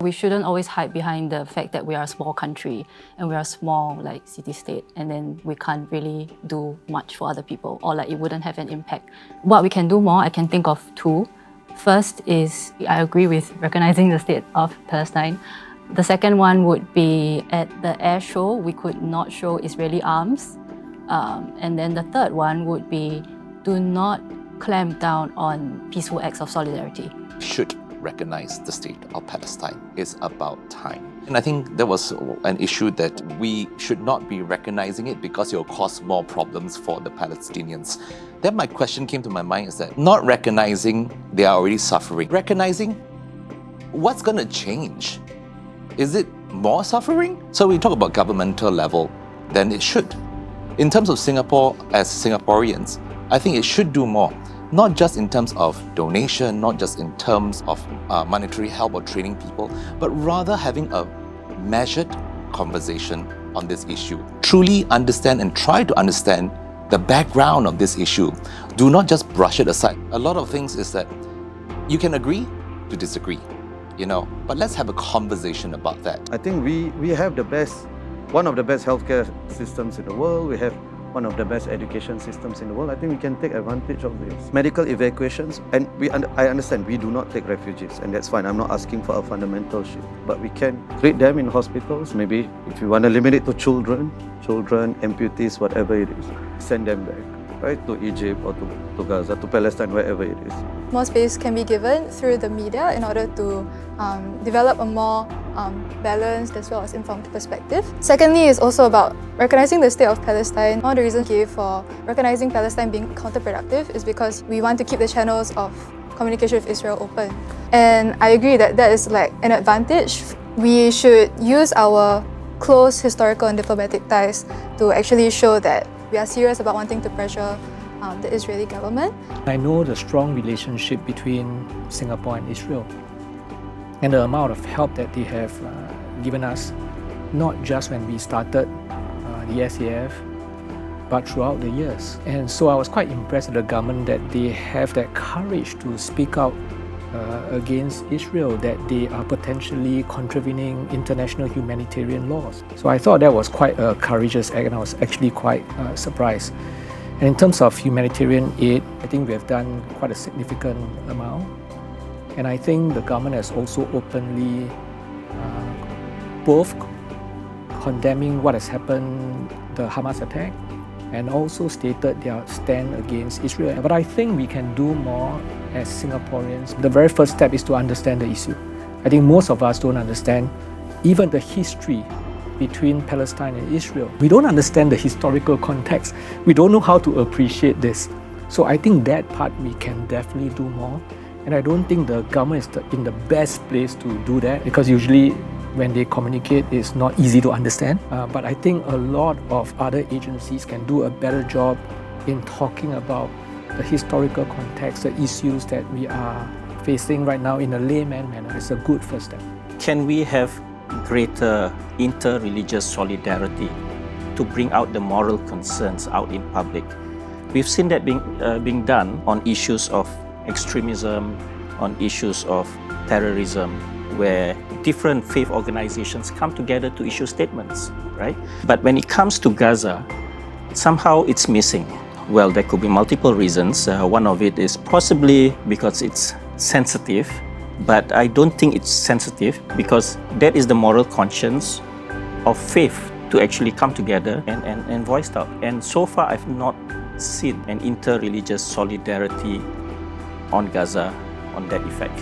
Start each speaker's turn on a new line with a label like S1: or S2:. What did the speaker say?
S1: We shouldn't always hide behind the fact that we are a small country and we are a small city-state, and then we can't really do much for other people, or it wouldn't have an impact. What we can do more, I can think of two. First is, I agree with recognizing the state of Palestine. The second one would be, at the air show, we could not show Israeli arms. And then the third one would be, do not clamp down on peaceful acts of solidarity.
S2: Should recognize the state of Palestine. It's about time. And I think there was an issue that we should not be recognizing it because it will cause more problems for the Palestinians. Then my question came to my mind is that not recognizing they are already suffering. Recognizing what's going to change? Is it more suffering? So we talk about governmental level, then it should. In terms of Singapore as Singaporeans, I think it should do more. Not just in terms of donation, not just in terms of monetary help or training people, but rather having a measured conversation on this issue. Truly understand and try to understand the background of this issue. Do not just brush it aside. A lot of things is that you can agree to disagree, but let's have a conversation about that.
S3: I think we have one of the best healthcare systems in the world. We have one of the best education systems in the world. I think we can take advantage of this. Medical evacuations, and I understand we do not take refugees, and that's fine. I'm not asking for a fundamental shift, but we can treat them in hospitals. Maybe if you want to limit it to children, amputees, whatever it is, send them back, right, to Egypt or to Gaza, to Palestine, wherever it is.
S4: More space can be given through the media in order to develop a more balanced as well as informed perspective. Secondly is also about recognizing the state of Palestine. One of the reasons we give for recognizing Palestine being counterproductive is because we want to keep the channels of communication with Israel open. And I agree that is an advantage. We should use our close historical and diplomatic ties to actually show that we are serious about wanting to pressure the Israeli government.
S5: I know the strong relationship between Singapore and Israel and the amount of help that they have given us, not just when we started the SAF, but throughout the years. And so I was quite impressed with the government that they have that courage to speak out against Israel, that they are potentially contravening international humanitarian laws. So I thought that was quite a courageous act, and I was actually quite surprised. And in terms of humanitarian aid, I think we have done quite a significant amount. And I think the government has also openly both condemning what has happened, the Hamas attack, and also stated their stand against Israel. But I think we can do more as Singaporeans. The very first step is to understand the issue. I think most of us don't understand even the history between Palestine and Israel. We don't understand the historical context. We don't know how to appreciate this. So I think that part we can definitely do more. And I don't think the government is in the best place to do that, because usually when they communicate, it's not easy to understand. But I think a lot of other agencies can do a better job in talking about the historical context, the issues that we are facing right now in a layman manner. It's a good first step.
S6: Can we have greater inter-religious solidarity to bring out the moral concerns out in public? We've seen that being done on issues of extremism, on issues of terrorism, where different faith organizations come together to issue statements, right? But when it comes to Gaza, somehow it's missing. Well, there could be multiple reasons. One of it is possibly because it's sensitive, but I don't think it's sensitive because that is the moral conscience of faith to actually come together and voice out. And so far, I've not seen an inter-religious solidarity on Gaza on that effect.